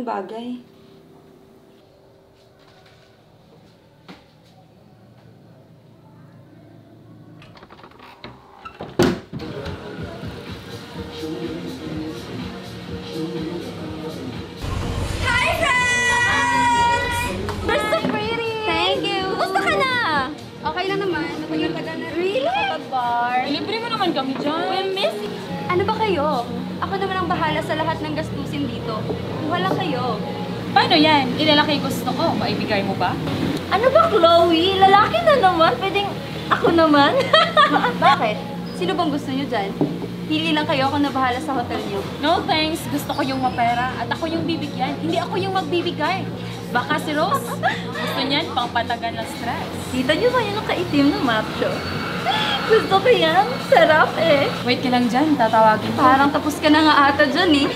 magandang bagay. Hi, friends! You're so pretty! Thank you! Gusto ka na? Okay lang naman. Matagal-tagal na Really? Kapag-bar. Libre mo naman kami dyan. We miss it. Ano ba kayo? Ako naman ang bahala sa lahat ng gastusin dito. Wala kayo. Paano yan? Ilalaki gusto ko. Maibigay mo ba? Ano ba, Chloe? Lalaki na naman. Pwedeng ako naman. Bakit? Sino bang gusto niyo dyan? Pili lang kayo, ako na bahala sa hotel niyo. No thanks. Gusto ko yung mapera at ako yung bibigyan. Hindi ako yung magbibigay. Baka si Rose. Gusto niyan pangpatagan ng stress. Kita niyo ba yun ang kaitim na macho? Gusto ko yan. Sarap eh. Wait ka lang dyan. Tatawagin ko. Parang tapos ka na nga ata dyan eh.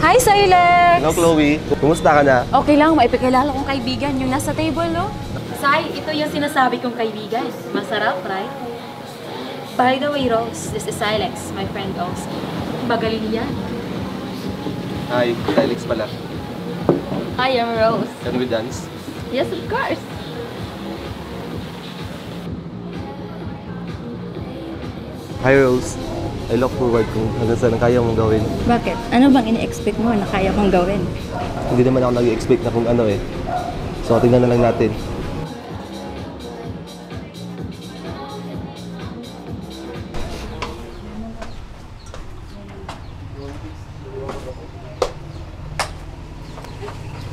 Hi, Silex! Hello, Chloe. Kumusta ka na? Okay lang. Maipakilala kong kaibigan. Yung nasa table, no? Sai, ito yung sinasabi kong kaibigan. Masarap, right? By the way, Rose, this is Silex, my friend also. Magaling yan. Hi, Felix pala. I am Rose. Can we dance? Yes, of course. Hi, Rose. I look forward kung hanggang saan ang kaya mong gawin. Bakit? Ano bang ini-expect mo na kaya kong gawin? Hindi naman ako nag-expect na kung ano eh. So, tingnan na lang natin.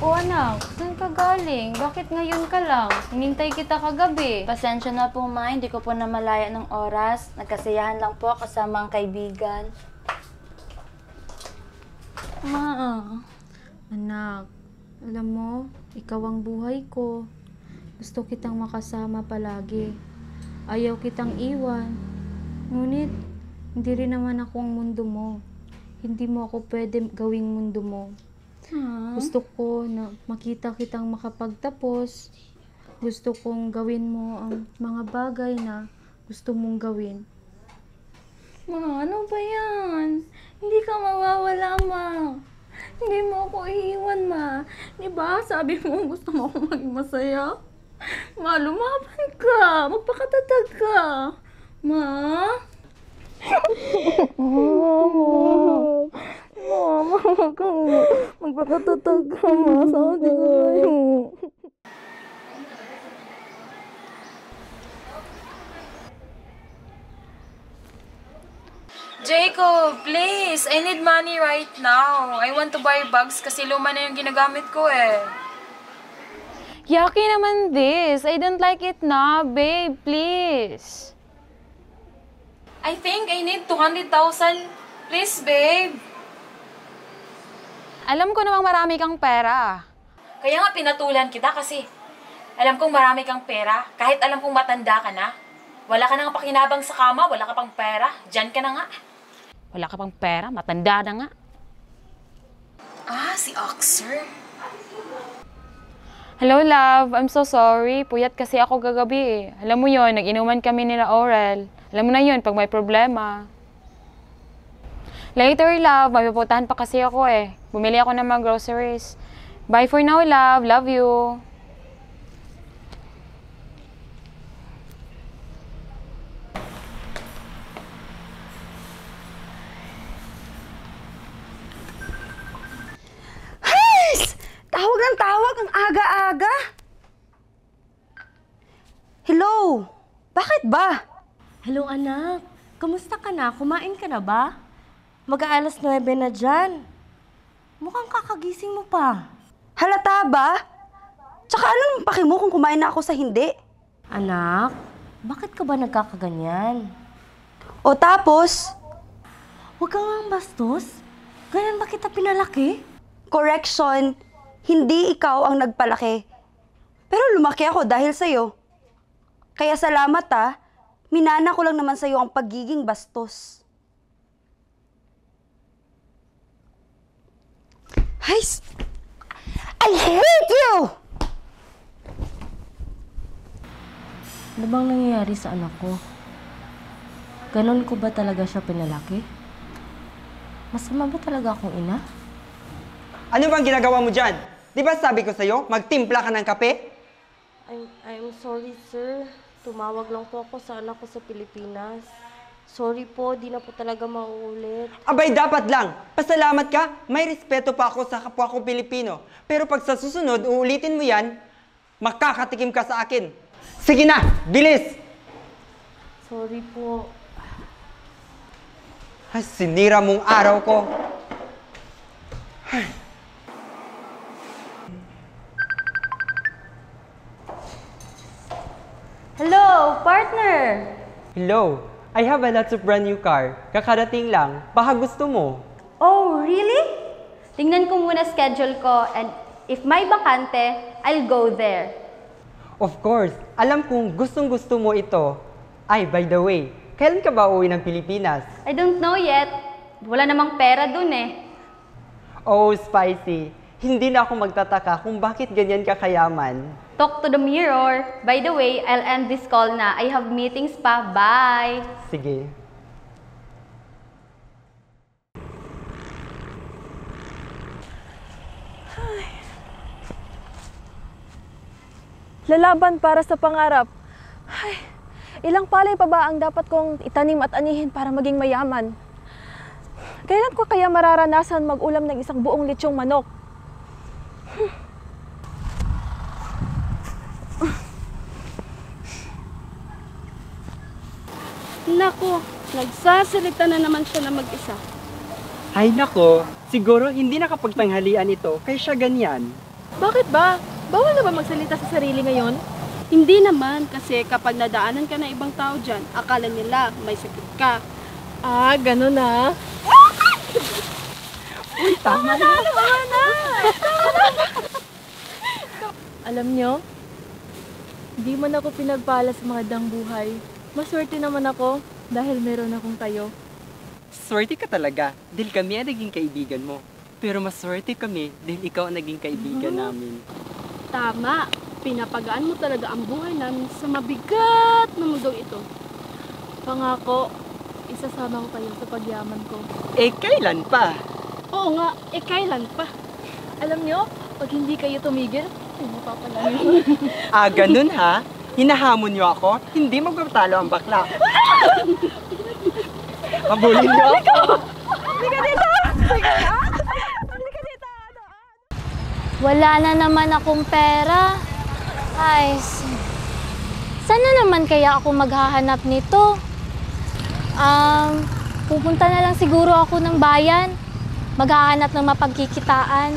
O anak, saan ka galing? Bakit ngayon ka lang? Hinintay kita kagabi. Pasensya na po, ma. Hindi ko po namalaya ng oras. Nagkasiyahan lang po kasama ang kaibigan. Anak, alam mo, ikaw ang buhay ko. Gusto kitang makasama palagi. Ayaw kitang iwan. Ngunit, hindi rin naman ako ang mundo mo. Hindi mo ako pwede gawing mundo mo. Gusto ko na makita kitang makapagtapos. Gusto kong gawin mo ang mga bagay na gusto mong gawin. Ma, ano ba yan? Hindi ka mawawala, ma. Hindi mo ako iiwan, ma. Diba, sabi mo gusto mo ako maging masaya? Ma, lumaban ka. Magpakatatag ka. Ma? Mama, magpakatatag ka, ma. Sabi ko sa'yo. Jacob, please. I need money right now. I want to buy bags kasi luma na yung ginagamit ko eh. Yucky naman this. I don't like it na, babe. Please. I think I need 200,000. Please, babe. Alam ko namang marami kang pera. Kaya nga pinatulan kita kasi alam kong marami kang pera. Kahit alam kong matanda ka na. Wala ka nang pakinabang sa kama, wala ka pang pera. Diyan ka na nga. Wala ka pang pera, matanda na nga. Ah, si Oxer. Hello, love. I'm so sorry. Puyat kasi ako gagabi eh. Alam mo yon, nag-inuman kami nila Aurel. Alam mo na yun, pag may problema. Later, love. May pupuntahan pa kasi ako eh. Bumili ako ng mga groceries. Bye for now, love. Love you. Tawag ng tawag, ang aga-aga. Hello? Bakit ba? Hello anak, kamusta ka na? Kumain ka na ba? Mag-aalas 9 na dyan. Mukhang kakagising mo pa. Halata ba? Tsaka anong paki mo kung kumain na ako sa hindi? Anak, bakit ka ba nagkakaganyan? O tapos, Huwag kang ang bastos. Ganyan ba kita pinalaki? correction, hindi ikaw ang nagpalaki. Pero lumaki ako dahil sa'yo. Kaya salamat minana ko lang naman sa'yo ang pagiging bastos. I hate you! Ano bang nangyayari sa anak ko? Ganon ko ba talaga siya pinalaki? Masama ba talaga akong ina? Ano bang ginagawa mo dyan? Di ba sabi ko sa'yo, magtimpla ka ng kape? I'm sorry, sir. Tumawag lang po ako sa anak ko sa Pilipinas. Sorry po, di na po talaga mauulit. Abay, dapat lang. Pasalamat ka, may respeto pa ako sa kapwa ko Pilipino. Pero pag sa susunod, uulitin mo yan, makakatikim ka sa akin. Sige na, bilis! Sorry po. Ay, sinira mong araw ko. Hello, partner! Hello, I have a lots of brand new car. Kakarating lang, baka gusto mo. Oh, really? Tingnan ko muna schedule ko and if may bakante, I'll go there. Of course, alam kong gustong-gusto mo ito. Ay, by the way, kailan ka ba uwi ng Pilipinas? I don't know yet. Wala namang pera dun eh. Oh, spicy. Hindi na ako magtataka kung bakit ganyan ka kayaman. Talk to the mirror. By the way, I'll end this call na. I have meetings pa. Bye! Sige. Lalaban para sa pangarap. Ay, ilang palay pa ba ang dapat kong itanim at anihin para maging mayaman? Kailan ko kaya mararanasan mag-ulam ng isang buong litsyong manok? Naku, nagsasalita na naman siya na mag-isa. Ay nako, siguro hindi nakapagtanghalian ito kaya siya ganyan. Bakit ba? Bawal na ba magsalita sa sarili ngayon? Hindi naman, kasi kapag nadaanan ka ng ibang tao dyan, akala nila may sakit ka. Ah, ganun na. Uy, tama na! Alam nyo, di man ako pinagpala sa mga dang buhay. Maswerte naman ako dahil meron akong kayo. Swerte ka talaga dahil kami ang naging kaibigan mo. Pero maswerte kami dahil ikaw ang naging kaibigan namin. Tama, pinapagaan mo talaga ang buhay namin sa mabigat na mundong ito. Pangako, isasama ko kayo sa pagyaman ko. Eh, kailan pa? Oo nga, kailan pa? Alam nyo, pag hindi kayo tumigil, ay mapapalamin. Ah, ganun ha? Hinahamon niyo ako? Hindi magpapatalo ang bakla. Habulin niyo ako! Wala na naman akong pera. Ay, saan na naman kaya ako maghahanap nito? Pupunta na lang siguro ako ng bayan. Maghahanap ng mapagkikitaan.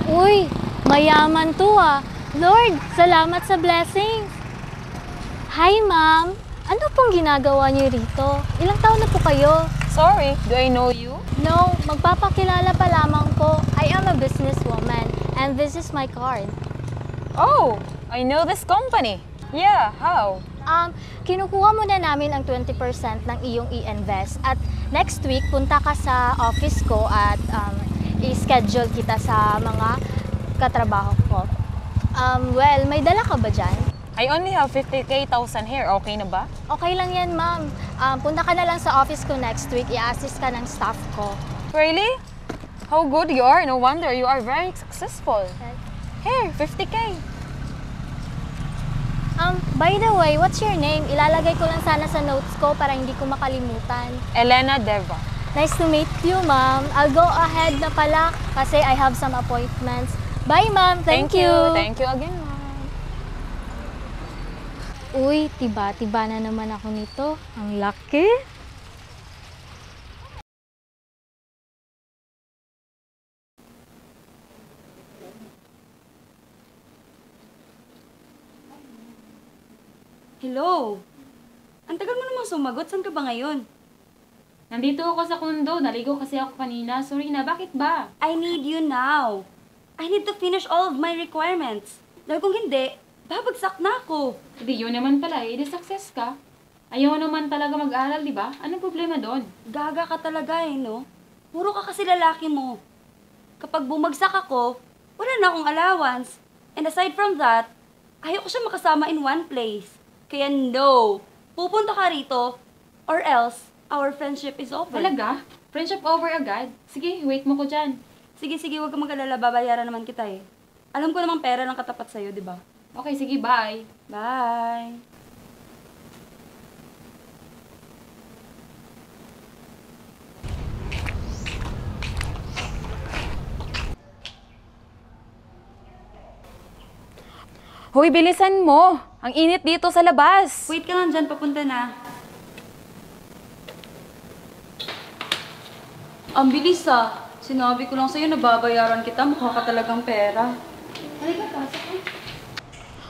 Uy, mayaman to ah. Lord, salamat sa blessings. Hi, ma'am. Ano pong ginagawa niyo rito? Ilang taon na po kayo? Sorry, do I know you? No, magpapakilala pa lamang po. I am a businesswoman and this is my card. Oh, I know this company. Yeah, how? Kinukuha muna namin ang 20% ng iyong i-invest at next week punta ka sa office ko at i-schedule kita sa mga katrabaho ko. Well, may dala ka ba dyan? I only have 50,000 here. Okay na ba? Okay lang yan, ma'am. Punta ka na lang sa office ko next week. I-assist ka ng staff ko. Really? How good you are. No wonder you are very successful. Here, 50K. By the way, what's your name? Ilalagay ko lang sana sa notes ko para hindi ko makalimutan. Elena Deva. Nice to meet you, ma'am. I'll go ahead na pala kasi I have some appointments. Bye, ma'am. Thank you. Thank you again, ma'am. Uy, tiba-tiba na naman ako nito. Ang laki. Hello? Ang tagal mo namang sumagot. Saan ka ba ngayon? Nandito ako sa kondo. Naligo kasi ako kanina. Sorry na, bakit ba? I need you now. I need to finish all of my requirements. Dahil kung hindi, babagsak na ako. Hindi, yun naman pala eh. Success ka. Ayaw naman talaga mag-aral, di ba? Anong problema doon? Gaga ka talaga eh, no? Puro ka kasi lalaki mo. Kapag bumagsak ako, wala na akong allowance. And aside from that, ayaw ko siya makasama in one place. Kaya no, pupunta ka rito Or else, our friendship is over. Talaga? Friendship over agad? Sige, wait mo ko dyan. Sige, huwag ka mag-alala. Babayaran naman kita eh. Alam ko namang pera lang katapat sa'yo, di ba? Okay, sige, bye. Bye! Hoy, bilisan mo! Ang init dito sa labas. Wait ka lang dyan, papunta na. Ang bilis ah. Sinabi ko lang sa'yo na babayaran kita. Mukha ka talagang pera. Halika, pasok ka.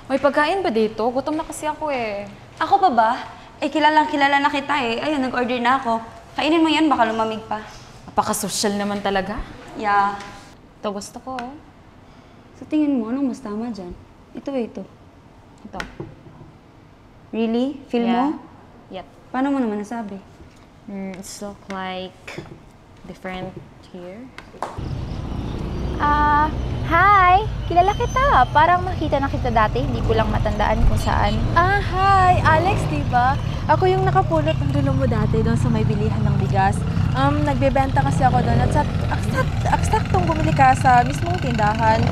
May pagkain ba dito? Gutom na kasi ako eh. Ako pa ba? Eh, kilalang kilala na kita eh. Ayun, nag-order na ako. Kainin mo yan, baka lumamig pa. Napaka-social naman talaga. Yeah. Ito gusto ko. Sa tingin mo, anong mas tama dyan? Ito. Ito. Really? Feel mo? Yep. Paano mo naman nasabi? It's look like different here. Hi! Kilala kita. Parang makita na kita dati. Hindi ko lang matandaan kung saan. Hi! Alex, di ba? Ako yung nakapulot ng relo mo dati doon sa may bilihan ng bigas. Nagbebenta kasi ako doon at sa aksaktong bumili ka sa mismong tindahan.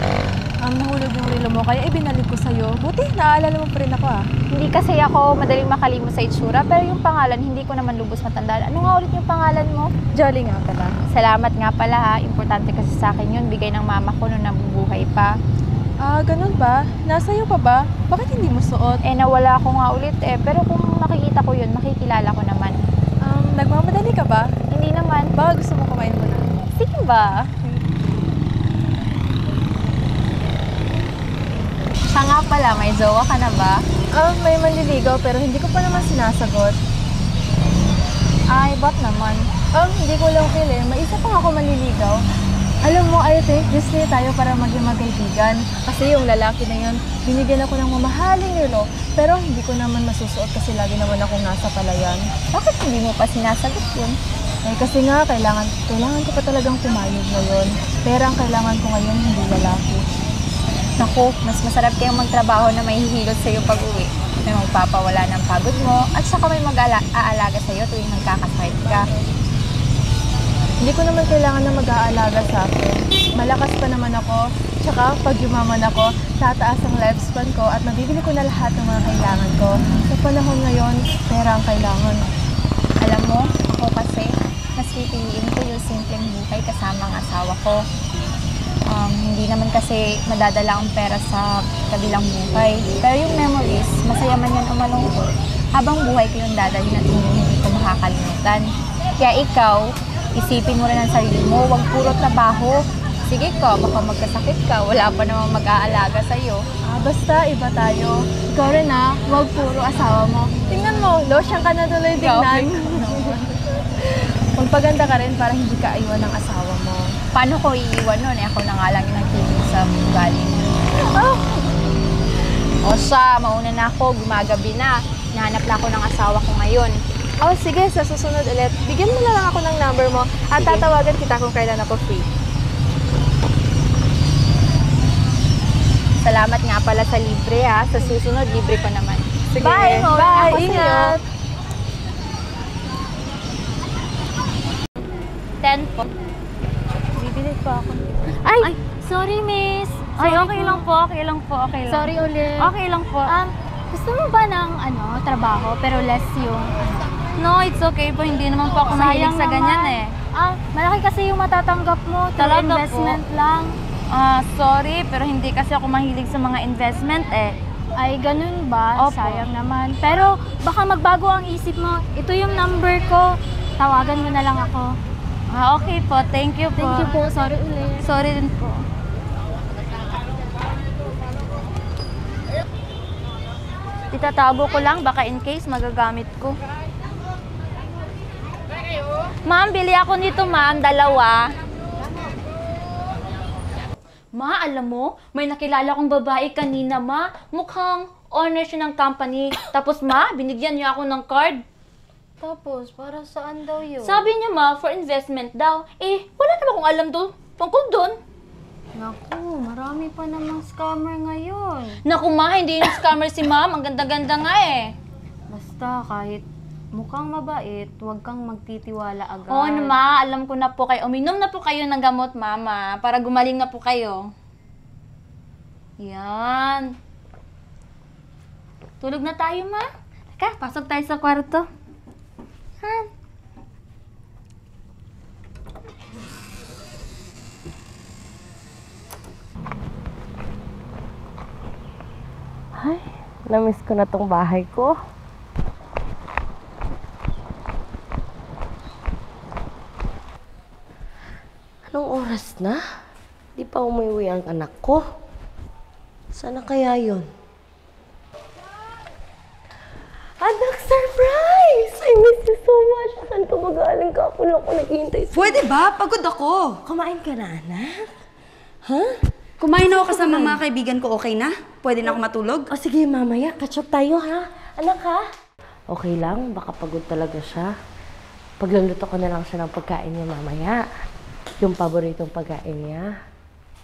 Nahulog yung relo mo, kaya ibinalik ko sa'yo. Buti, naaalala mo pa rin ako Hindi kasi ako madaling makalimot sa itsura, pero yung pangalan, hindi ko naman lubos matandaan. Ano nga ulit yung pangalan mo? Jolly nga pala. Salamat nga pala ha. Importante kasi sa akin yun. Bigay ng mama ko nung nabubuhay pa. Ganun ba? Nasa'yo pa ba? Bakit hindi mo suot? Nawala ko nga ulit eh. Pero kung makikita ko yun, makikilala ko naman. Nagmamadali ka ba? Hindi naman. Baka gusto mo kumain mo na. Sige ba? Siya nga pala, may jowa ka na ba? May manliligaw pero hindi ko pa naman sinasagot. Ay, ba't naman? Hindi ko lang feel eh. May isa pang ako manliligaw. Alam mo, I think this way tayo para maging magkaibigan. Kasi yung lalaki na yun, binigyan ako ng mamahaling relo. Pero hindi ko naman masusuot kasi lagi naman akong nasa palayan. Bakit hindi mo pa sinasagot yun? Kasi nga, kailangan ko pa talagang pumayag ngayon. Pera ang kailangan ko ngayon, hindi lalaki. Naku, mas masarap kayong magtrabaho na may hihilot sa'yo pag-uwi. May magpapawala ng pagod mo at saka may mag-aalaga sa'yo tuwing nagkakasakit ka. Hindi ko naman kailangan na mag-aalaga sa akin. Malakas pa naman ako. Tsaka pag yumaman ako, tataas ang lifespan ko at mabibili ko na lahat ng mga kailangan ko. Sa panahon ngayon, pera ang kailangan. Alam mo, ako kasi, mas pipiliin ko yung simpleng buhay kasama ang asawa ko. Hindi naman kasi madadala ang pera sa kabilang buhay. Pero yung memories, masaya man yan o malungkot. Habang buhay ko yung dadalhin at hindi ko makakalimutan. Kaya ikaw, isipin mo rin ang sarili mo, huwag puro trabaho. Sige ka, baka magkasakit ka, wala pa namang mag-aalaga sa'yo. Basta iba tayo. Ikaw rin huwag puro asawa mo. Tingnan mo, lotion ka na tuloy tingnan. Magpaganda ka rin para hindi ka iwan ng asawa mo. Paano ko iiwan nun? Ako na nga lang yung nagtitin sa ugali mo. O siya, mauna na ako, gumagabi na. Nahanap na ako ng asawa ko ngayon. Sige, sa susunod ulit. Bigyan mo na lang ako ng number mo at Sige. tatawagan kita kung kailan ako free. Salamat nga pala sa libre ha. Sa susunod, libre ko naman. Sige. Bye! Mauna na Bye! ako sa'yo. Ingat! 10 po. Bibili pa ako. Ay! Sorry, miss. Ay, okay lang po. Sorry ulit. Okay lang po. Gusto mo ba ng trabaho pero less yung No, it's okay po. Hindi naman po ako mahilig sa ganyan eh. malaki kasi yung matatanggap mo. Talaga po? Investment lang. Sorry, pero hindi kasi ako mahilig sa mga investment eh. Ay, ganun ba? Opo. Sayang naman. Pero baka magbago ang isip mo. Ito yung number ko. Tawagan mo na lang ako. Okay po. Thank you po. Thank you po. Sorry ulit. Sorry din po. Itatago ko lang, baka in case magagamit ko. Ma'am, bili ako nito, ma'am. 2. Ma, alam mo, may nakilala kong babae kanina, ma. Mukhang owner siya ng company. Tapos, ma, binigyan niya ako ng card. Tapos, para saan daw yun? Sabi niya, ma, for investment daw. Wala naman akong alam tungkol doon. Naku, marami pa namang scammer ngayon. Naku, ma, hindi yung scammer si ma'am. Ang ganda-ganda nga eh. Basta, kahit mukhang mabait, huwag kang magtitiwala agad. Oo ma, alam ko na po kayo. Uminom na po kayo ng gamot, mama, para gumaling na po kayo. Yan. Tulog na tayo, ma. Teka, pasok tayo sa kwarto. Ha? Ay, namiss ko na tong bahay ko. Anong oras na? Di pa umuwi ang anak ko. Sana kaya yun? Anak, surprise! I miss you so much. Saan ka magaling ka? Ako na ako naghihintay sa'yo. Pwede ba? Pagod ako. Kumain ka na, anak? Ha? Kumain ako kasama mga kaibigan ko, okay na? Pwede na ako matulog? O sige, mamaya. Catch up tayo, ha? Anak, ha? Okay lang. Baka pagod talaga siya. Pagluluto ko na lang siya ng pagkain niya mamaya. Yung paboritong pagkain niya.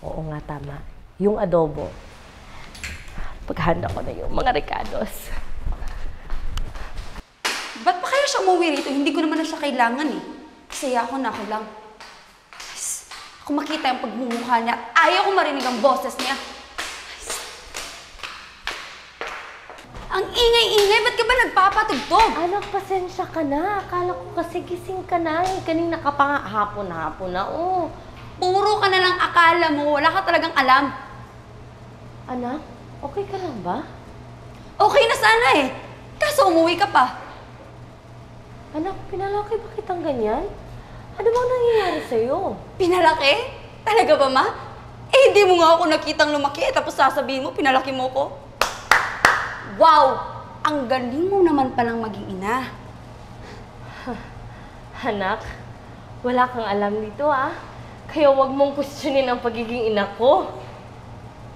Oo nga, tama. Yung adobo. Paghanda ko na yung mga recados. Ba't pa kaya siya umuwi rito? Hindi ko naman na siya kailangan eh. Saya ako na ako lang. Yes. Ako makita yung pagmumukha niya at ayaw ko marinig ang boses niya. Yes. Ang ingay-ingay, ba't ka ba nagpapatugtog? Anak, pasensya ka na. Akala ko kasi gising ka na eh. Kanina ka pa nga hapon-hapon na. Oh. Puro ka na lang akala mo. Wala ka talagang alam. Anak, okay ka lang ba? Okay na sana eh. Kaso umuwi ka pa. Anak, pinalaki ba kitang ganyan? Ano bang nangyayari sa'yo? Pinalaki? Talaga ba, ma? Eh, hindi mo nga ako nakitang lumaki tapos sasabihin mo, pinalaki mo ko. Wow! Ang galing mo naman palang maging ina. Anak, wala kang alam dito ah. Kaya wag mong questionin ang pagiging ina ko.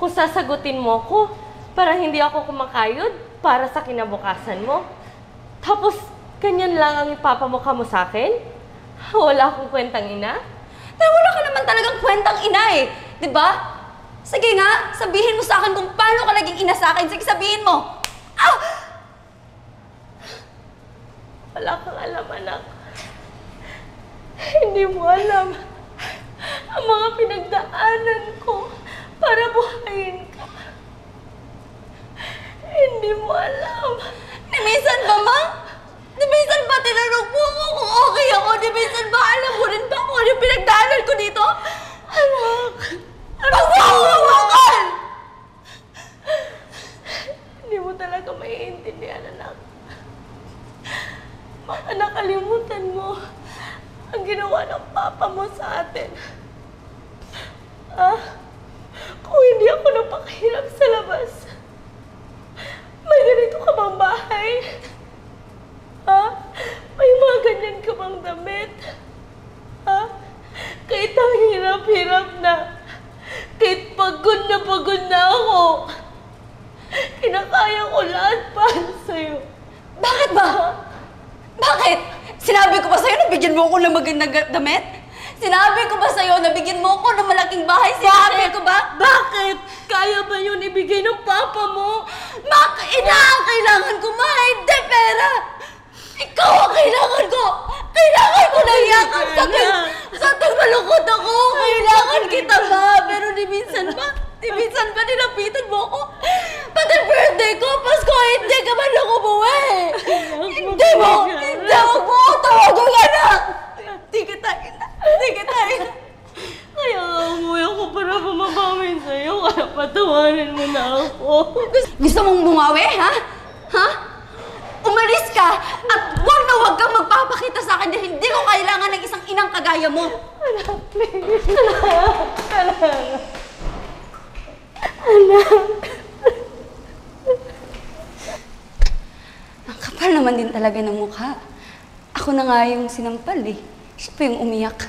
Kung sasagutin mo ko, para hindi ako kumakayod para sa kinabukasan mo. Tapos, ganyan lang ang ipapamukha mo sa akin? Wala akong kwentang ina? Wala ka naman talagang kwentang ina eh. Diba? Sige nga, sabihin mo sa akin kung paano ka naging ina sa akin. Sige, sabihin mo. Ah! Wala kang alam, anak. Hindi mo alam ang mga pinagdaanan ko para buhayin ka. Hindi mo alam. Minsan ba, ma? Minsan ba tinanong mo ako kung okay ako? Minsan ba alam mo rin ba kung ano yung pinagdaanan ko dito? Anak! Pagwawawakan! Hindi mo talaga maiintindihan, anak. Baka nakalimutan mo ang ginawa ng papa mo sa atin. Ah, kung hindi ako napakahirap sa labas, may ganito ka bang bahay? Ha? May mga ganyan ka bang damit? Ha? Kahit ang hirap-hirap na, kahit pagod na ako, kinakaya ko lahat para sa'yo. Bakit ba? Bakit? Sinabi ko ba sa'yo na bigyan mo ako ng magandang damit? Sinabi ko ba sa'yo na bigyan mo ako ng malaking bahay? Sinabi ko ba? Bakit? Kaya ba yun ibigay ng papa mo? Ina ang kailangan ko, ma! Hindi pera! Ikaw ang kailangan ko! Kailangan ko ng yakap sa tuwing malungkot ako! Kailangan kita, ma! Pero di minsan ba nilapitan mo ako? Pati birthday ko, Pasko, hindi ka man lang umuwi! Hindi mo! Huwag mo ako tawagan, anak! Hindi kita ina! Kaya umuwi ako para bumabawin sa'yo, kaya patawarin mo na ako. Gusto mong bumawi, ha? Ha? Umalis ka at huwag kang magpapakita sa akin dahil hindi ko kailangan ng isang inang kagaya mo. Anak, please. Anak. Ang kapal naman din talaga ng mukha. Ako na nga yung sinampal eh. Siya pa yung umiyak.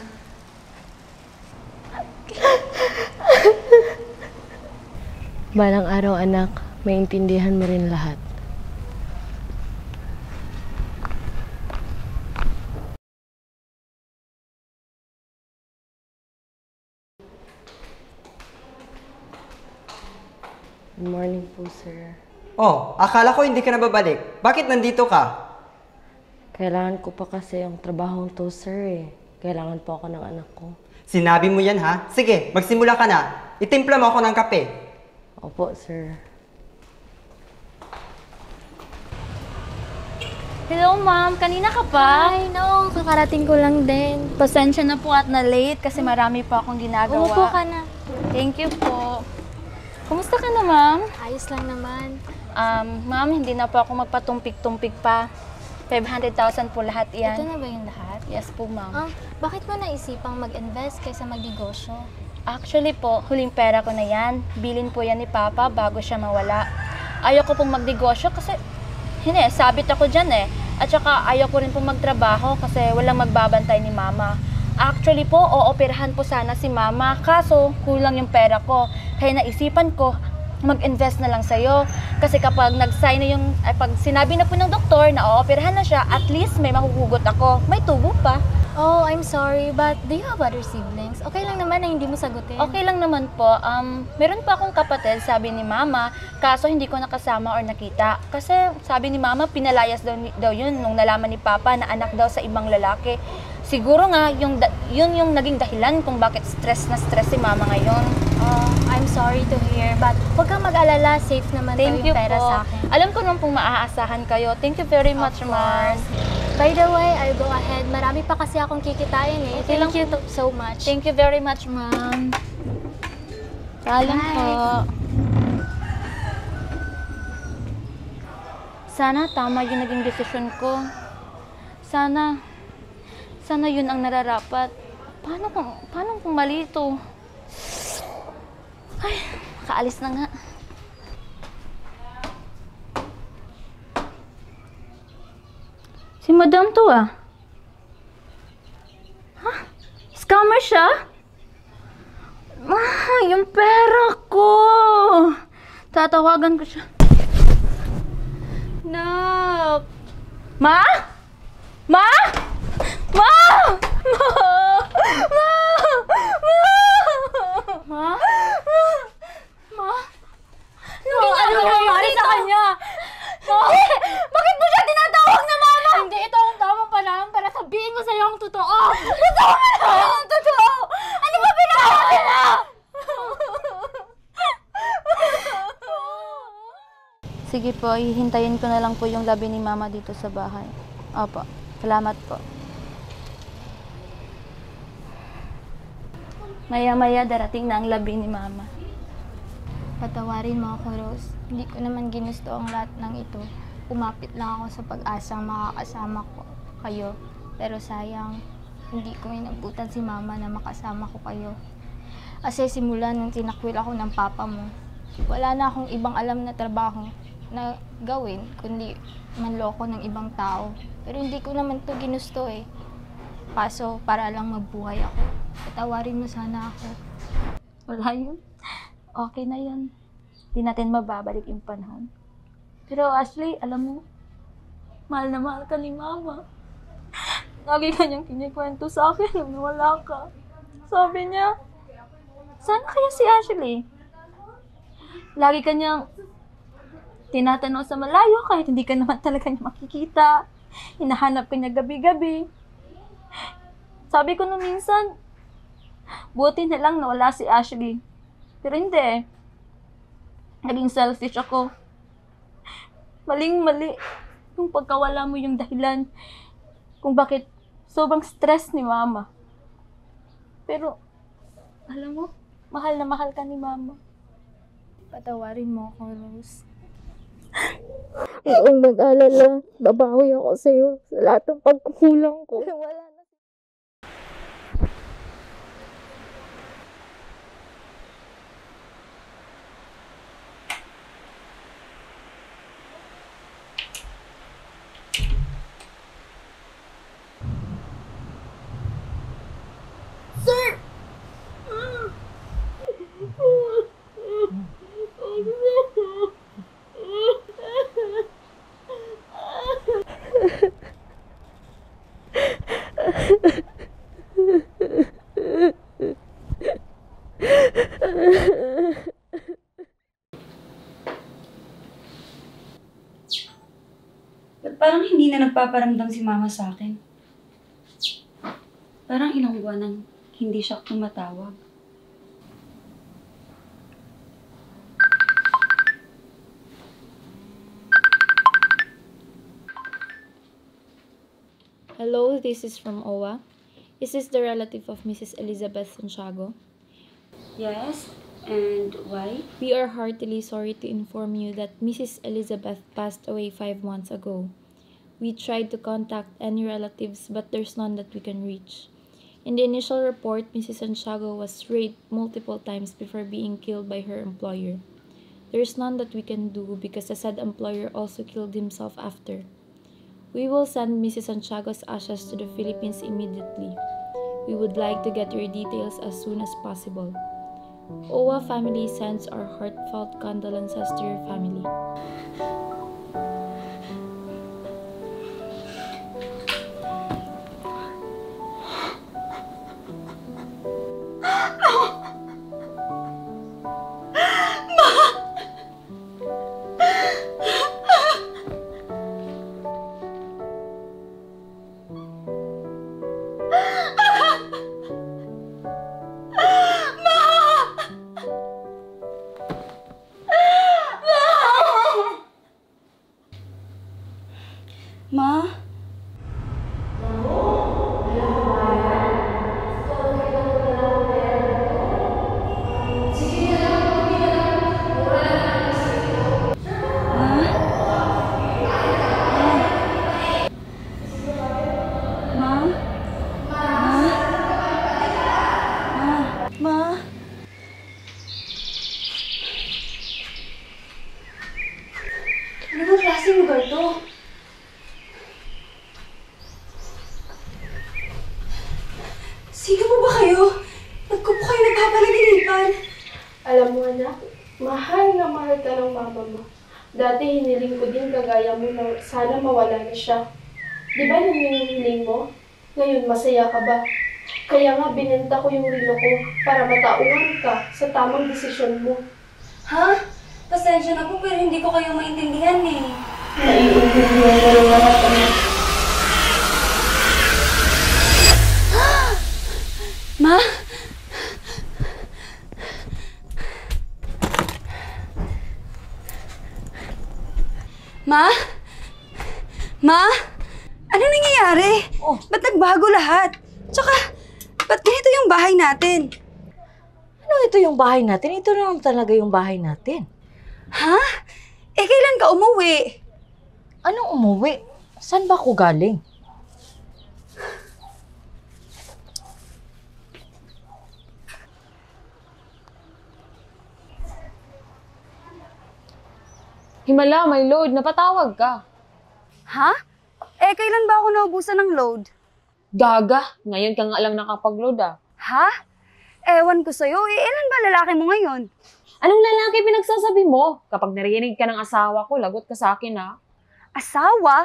Balang araw, anak, maintindihan mo rin lahat. Good morning po, sir. Oh, akala ko hindi ka na babalik. Bakit nandito ka? Kailangan ko pa kasi yung trabahong to, sir eh. Kailangan po ako ng anak ko. Sinabi mo yan, ha? Sige, magsimula ka na. Itimpla mo ako ng kape. Opo, sir. Hello, ma'am. Kanina ka pa? Ay, no. Kakarating ko lang din. Pasensya na po at na-late kasi marami pa akong ginagawa. Umupo ka na. Thank you po. Kumusta ka na, ma'am? Ayos lang naman. Ma'am, hindi na po ako magpatumpik-tumpik pa. 500,000 po lahat yan. Ito na ba yung lahat? Yes po, ma'am. Bakit mo naisipang mag-invest kaysa magnegosyo? Actually po, huling pera ko na yan. Bilin po yan ni Papa bago siya mawala. Ayaw ko pong magnegosyo kasi sabit ako dyan eh. At saka ayaw ko rin pong magtrabaho kasi walang magbabantay ni Mama. Actually po, ooperahan po sana si Mama. Kaso, kulang yung pera ko. Kaya naisipan ko, mag-invest na lang sa'yo. Kasi kapag nag-sign na pag sinabi na po ng doktor na ooperahan na siya, at least may mahuhugot ako. May tubo pa. Oh, I'm sorry, but do you have other siblings? Okay lang naman na hindi mo sagutin. Okay lang naman po. Meron pa akong kapatid, sabi ni Mama, kaso hindi ko nakasama or nakita. Kasi sabi ni Mama, pinalayas daw yun nung nalaman ni Papa na anak daw sa ibang lalaki. Siguro nga, yun yung naging dahilan kung bakit stress na stress si Mama ngayon. I'm sorry to hear, but huwag kang mag-alala, safe naman Thank yung you pera po. sa akin. Alam ko naman pong maaasahan kayo. Thank you very much, Mars. By the way, I'll go ahead. Marami pa kasi akong kikitain eh. Okay lang Thank you so much. Thank you very much, Ma'am. Paalam po. Sana tama yung naging desisyon ko. Sana yun ang nararapat. Paano kung mali ito? Ay, makaalis na nga. Si Madam to ah. Ha? Scammer siya? Yung pera ko! Tatawagan ko siya. Nak! Ma? Ma? Ma! Ma! Ma! Ma! Ma? Ano nangyayari sa kanya? Bakit mo siya tinatawag na mama? Hindi, ito ang tamang panahon para sabihin mo sa'yo ang totoo. Gusto ko malaman ang totoo! Ano ba pinagawa nila? Sige po, hihintayin ko na lang po yung labi ni Mama dito sa bahay. Opo, salamat po. Maya-maya darating na ang labi ni Mama. Patawarin mo ako, Rose. Hindi ko naman ginusto ang lahat ng ito. Umapit lang ako sa pag-asang makakasama ko kayo. Pero sayang, hindi ko inabutan si Mama na makasama ko kayo. Kasi simula nung tinakwil ako ng papa mo, wala na akong ibang alam na trabaho na gawin, kundi manloko ng ibang tao. Pero hindi ko naman to ginusto eh. Kaso, para lang mabuhay ako. Patawarin mo sana ako. Wala yun. Okay na yan. Hindi natin mababalik yung panahon. Pero Ashley, alam mo, mahal na mahal ka ni Mama. Lagi kanyang kinikwento sa akin nung wala ka. Sabi niya, sana kaya si Ashley? Lagi kanyang tinatanong sa malayo kahit hindi ka naman talaga niya makikita. Hinahanap ka niya gabi-gabi. Sabi ko nung minsan, buti na lang na wala si Ashley. Pero hindi. Naging selfish ako. Maling-mali yung pagkawala mo yung dahilan kung bakit sobrang stress ni Mama. Pero, alam mo, mahal na mahal ka ni Mama. Patawarin mo ako, Rose. Huwag mag-alala. Babawi ako sa'yo sa lahat ng pagkukulang ko. Wala na. Parang hindi na nagpaparamdam si Mama sa akin. Parang ilang buwan nang hindi siya tumatawag. Hello, this is from OWA. Is this the relative of Mrs. Elizabeth Santiago? Yes, and why? We are heartily sorry to inform you that Mrs. Elizabeth passed away 5 months ago. We tried to contact any relatives, but there's none that we can reach. In the initial report, Mrs. Santiago was raped multiple times before being killed by her employer. There's none that we can do because the said employer also killed himself after. We will send Mrs. Santiago's ashes to the Philippines immediately. We would like to get your details as soon as possible. OWA family sends our heartfelt condolences to your family. Ma? Ano ba klaseng lugar to? Sino po ba kayo? Ba't ko po kayo nagpapalaginipan? Alam mo anak, mahal na mahal ka ng mama mo. Dati hiniling ko din kagaya mo na sana mawala na siya. Di ba yun yung hiniling mo? Ngayon masaya ka ba? Kaya nga binenta ko yung relo ko para matauhan ka sa tamang desisyon mo. Ha? Pasensya na po pero hindi ko kayo maintindihan eh. Naiintindihan ko rin lahat anak. Ma? Ma? Ma? Ano nangyayari? Ba't nagbago lahat? Tsaka, ba't ganito yung bahay natin? Ano ito yung bahay natin? Ito naman talaga yung bahay natin. Ha? Eh, kailan ka umuwi? Anong umuwi? Saan ba ako galing? Himala, may load. Napatawag ka. Ha? Eh, kailan ba ako naubusan ng load? Gaga. Ngayon ka nga lang nakapag-load ah. Ha? Ewan ko sa'yo. Eh, ilan ba lalaki mo ngayon? Anong lalaki pinagsasabi mo? Kapag narinig ka ng asawa ko, lagot ka sa akin ah. Asawa?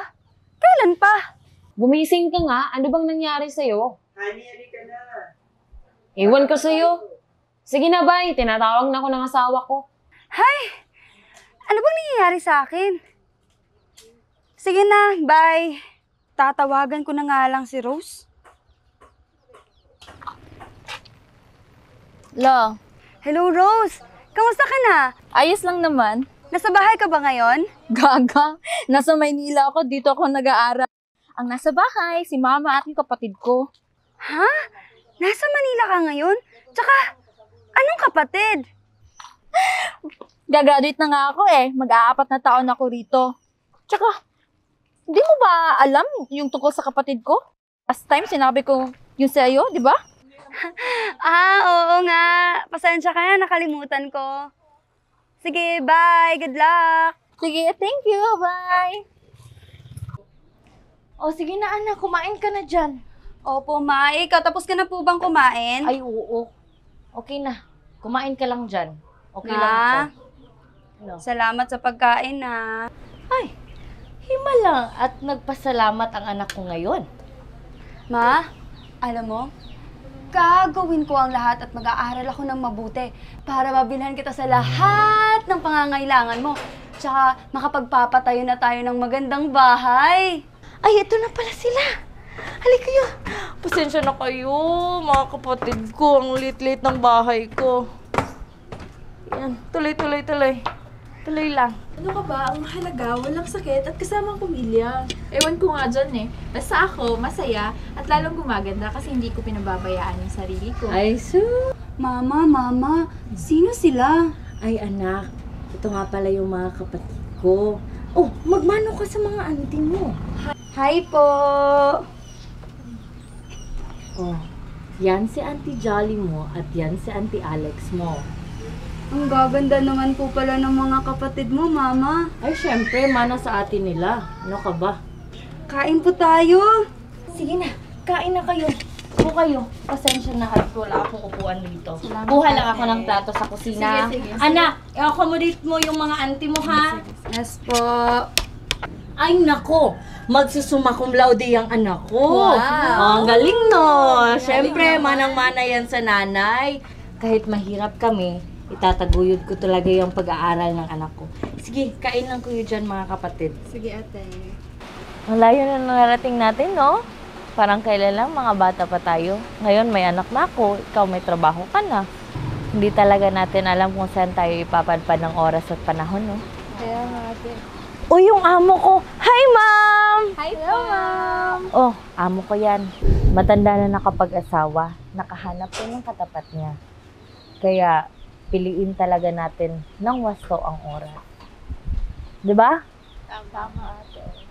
Kailan pa? Gumising ka nga. Ano bang nangyari sa'yo? Honey, halika na. Ewan ko sa'yo. Sige na, bye. Tinatawag na ako ng asawa ko. Hay! Ano bang nangyayari sa akin? Sige na, bye. Tatawagan ko na nga lang si Rose. Lo, Hello, Rose. Kamusta ka na? ayos lang naman. Nasa bahay ka ba ngayon? Gaga, nasa Maynila ako. Dito ako nag-aaral. Ang nasa bahay, si mama at yung kapatid ko. Ha? Nasa Manila ka ngayon? Tsaka, anong kapatid? Gagraduate na nga ako eh. Mag-aapat na taon ako rito. Tsaka, di mo ba alam yung tungkol sa kapatid ko? Last time, sinabi ko yung sa'yo, di ba? Oo nga. Pasensya ka na, nakalimutan ko. Sige, bye. Good luck. Sige, thank you. Bye. O sige na anak, kumain ka na dyan. Opo, Ma. Ikaw, tapos ka na po bang kumain? Ay, oo. Okay na. Kumain ka lang dyan. Okay lang Ma, ako. Ano? salamat sa pagkain na. Ay, himala at nagpasalamat ang anak ko ngayon. Ma, alam mo, gagawin ko ang lahat at mag-aaral ako ng mabuti para mabilhan kita sa lahat ng pangangailangan mo. Tsaka makapagpapatayo na tayo ng magandang bahay. Ay, ito na pala sila. Halika kayo. Pasensya na kayo, mga kapatid ko. Ang lit-lit ng bahay ko. Yan, tuloy. Tuloy lang. Ano ka ba? Ang mahalaga, walang sakit at kasama ang pamilya. Ewan ko nga dyan eh. Basta ako, masaya at lalong gumaganda kasi hindi ko pinababayaan yung sarili ko. Ay, sus! Mama, sino sila? Ay, anak. Ito nga pala yung mga kapatid ko. Oh, magmano ka sa mga auntie mo. Hi po! Oh, yan si Auntie Jolly mo at yan si Auntie Alex mo. Ang gaganda naman po pala ng mga kapatid mo, Mama. Ay, syempre, mana sa atin nila. Ano ka ba? Kain po tayo. Sige na, kain na kayo. Upo kayo. Pasensya na at wala akong upuan dito. Salamat, Kuha lang ate. ako ng plato sa kusina. Sige. Anak, i-accommodate mo yung mga auntie mo, ha? Yes po. Ay, nako! Magsusumma cum laude yung anak ko. Wow. Oh, ang galing, no? Syempre, manang-mana yan sa nanay. Kahit mahirap kami, itataguyod ko talaga yung pag-aaral ng anak ko. Sige, kain lang kayo dyan, mga kapatid. Sige, ate. Ang layo na narating natin, no? Parang kailan lang, mga bata pa tayo. Ngayon may anak na ako, ikaw may trabaho ka na. Hindi talaga natin alam kung saan tayo ipapadpad ng oras at panahon, no? Kaya nga, ate. O, yung amo ko. Hi, ma'am! Hi po, ma'am! Oh, amo ko yan. Matanda na nakapag-asawa. Nakahanap din ng katapat niya. Kaya, piliin talaga natin ng wasto ang oras. Diba? Tama, ate.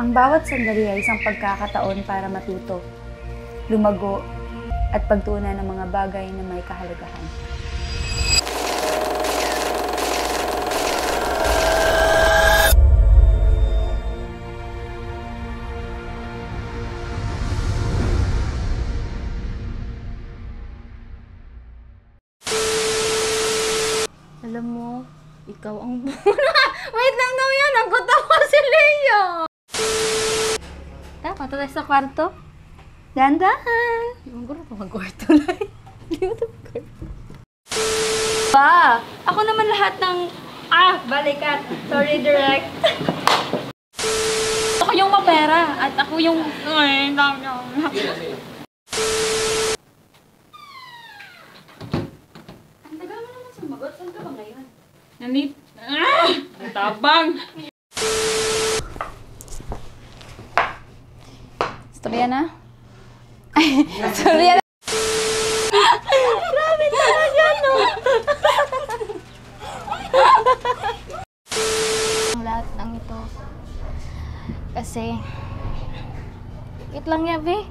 Ang bawat sandali ay isang pagkakataon para matuto, lumago, at pagtuunan ng mga bagay na may kahalagahan. Alam mo, ikaw ang... Wait lang daw yan! Ang kutawa si Leo! Punta tayo sa kwarto. Dahan-dahan! Di mo gano'n pa mag-kwarto lang. Di mo ito mag-kwarto. Ba! Ako naman lahat ng... balikat! Sorry, direct. Ako yung mapera at ako yung... Ay, dami ako. Ang tagal mo naman sumagot. Saan ka ba ngayon? Nanit. Ang tabang! Storya na? Ay, storya na! Grabe talaga, no? Ang lahat ng ito. Kasi... Wait lang, Yabe.